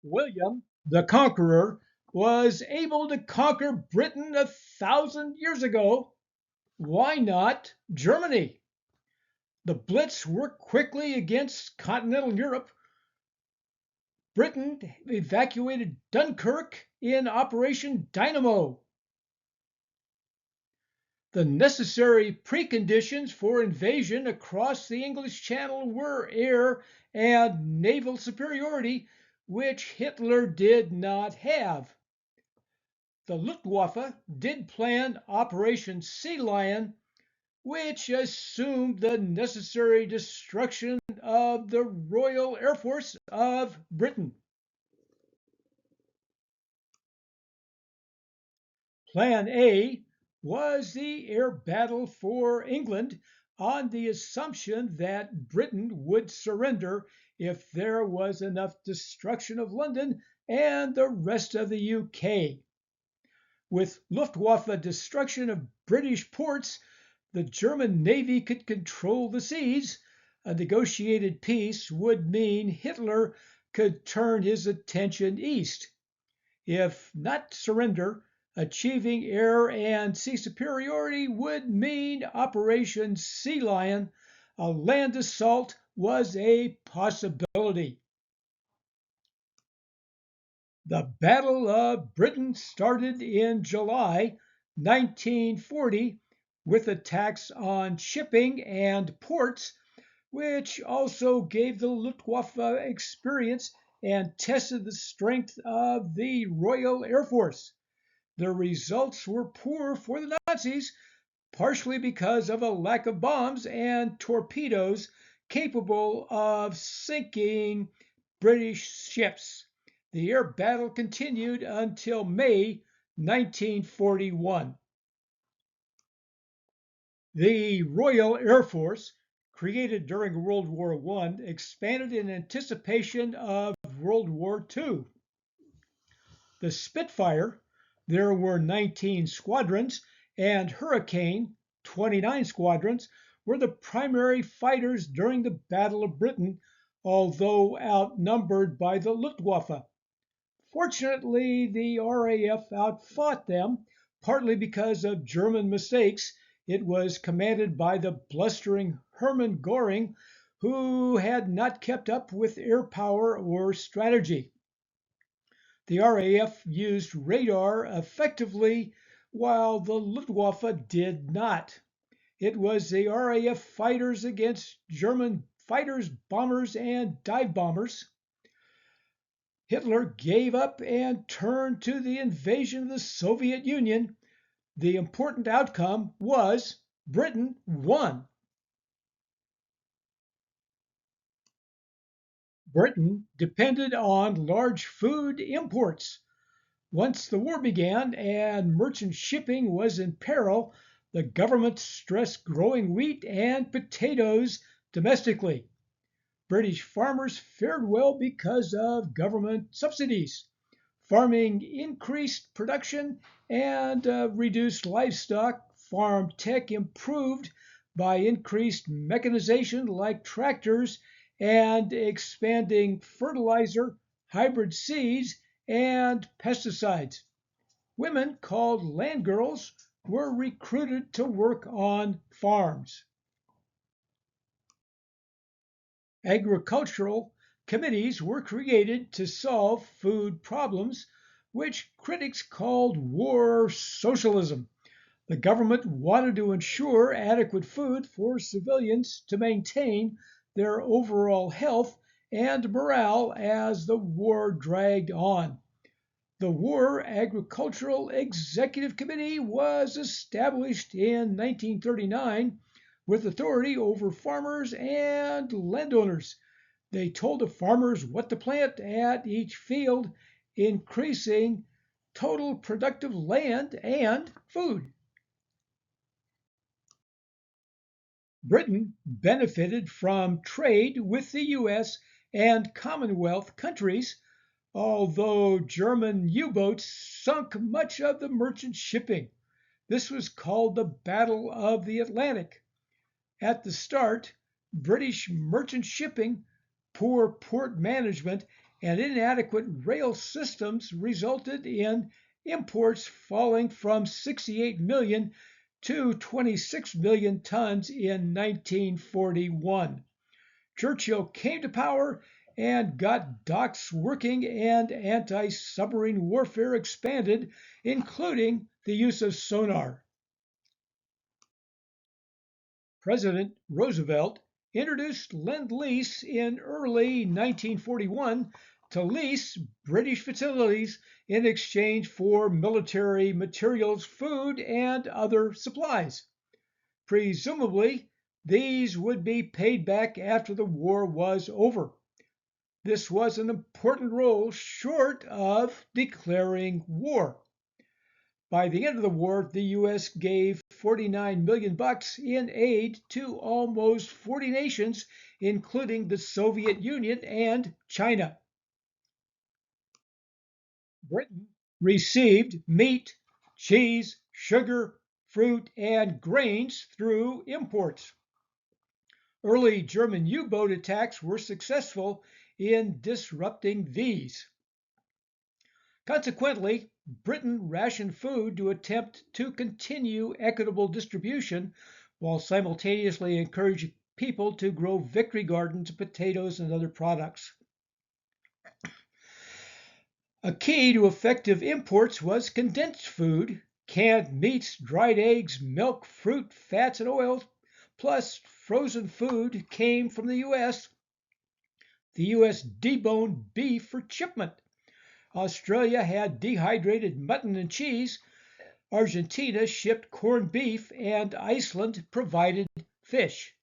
William the Conqueror was able to conquer Britain 1,000 years ago. Why not Germany? The Blitz worked quickly against continental Europe. Britain evacuated Dunkirk in Operation Dynamo. The necessary preconditions for invasion across the English Channel were air and naval superiority, which Hitler did not have. The Luftwaffe did plan Operation Sea Lion, which assumed the necessary destruction of the Royal Air Force of Britain. Plan A was the air battle for England on the assumption that Britain would surrender if there was enough destruction of London and the rest of the UK. With Luftwaffe destruction of British ports, the German Navy could control the seas. A negotiated peace would mean Hitler could turn his attention east. If not surrender, achieving air and sea superiority would mean Operation Sea Lion. A land assault was a possibility. The Battle of Britain started in July 1940 with attacks on shipping and ports, which also gave the Luftwaffe experience and tested the strength of the Royal Air Force. The results were poor for the Nazis, partially because of a lack of bombs and torpedoes capable of sinking British ships. The air battle continued until May 1941. The Royal Air Force, created during World War I, expanded in anticipation of World War II. The Spitfire, there were 19 squadrons, and Hurricane, 29 squadrons, were the primary fighters during the Battle of Britain, although outnumbered by the Luftwaffe. Fortunately, the RAF outfought them, partly because of German mistakes. It was commanded by the blustering Hermann Göring, who had not kept up with air power or strategy. The RAF used radar effectively, while the Luftwaffe did not. It was the RAF fighters against German fighters, bombers, and dive bombers. Hitler gave up and turned to the invasion of the Soviet Union. The important outcome was Britain won. Britain depended on large food imports. Once the war began and merchant shipping was in peril, the government stressed growing wheat and potatoes domestically. British farmers fared well because of government subsidies. Farming increased production and reduced livestock. Farm tech improved by increased mechanization like tractors and expanding fertilizer, hybrid seeds, and pesticides. Women called land girls were recruited to work on farms. Agricultural committees were created to solve food problems, which critics called war socialism. The government wanted to ensure adequate food for civilians to maintain their overall health and morale as the war dragged on. The War Agricultural Executive Committee was established in 1939 with authority over farmers and landowners. They told the farmers what to plant at each field, increasing total productive land and food. Britain benefited from trade with the US and Commonwealth countries, although German U-boats sunk much of the merchant shipping. This was called the Battle of the Atlantic. At the start, British merchant shipping, poor port management, and inadequate rail systems resulted in imports falling from 68 million to 26 million tons in 1941. Churchill came to power and got docks working, and anti-submarine warfare expanded, including the use of sonar. President Roosevelt introduced Lend-Lease in early 1941 to lease British facilities in exchange for military materials, food, and other supplies. Presumably, these would be paid back after the war was over. This was an important role short of declaring war. By the end of the war, the U.S. gave 49 million bucks in aid to almost 40 nations, including the Soviet Union and China. Britain received meat, cheese, sugar, fruit, and grains through imports. Early German U-boat attacks were successful in disrupting these. Consequently, Britain rationed food to attempt to continue equitable distribution while simultaneously encouraging people to grow victory gardens, potatoes, and other products. A key to effective imports was condensed food, canned meats, dried eggs, milk, fruit, fats, and oils, plus frozen food came from the U.S. The U.S. deboned beef for shipment. Australia had dehydrated mutton and cheese. Argentina shipped corned beef, and Iceland provided fish.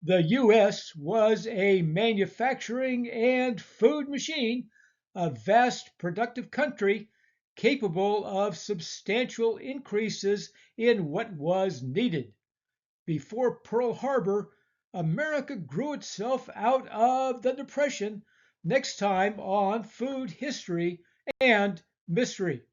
The U.S. was a manufacturing and food machine, a vast productive country capable of substantial increases in what was needed. Before Pearl Harbor, America grew itself out of the Depression. Next time on Food History and Mystery.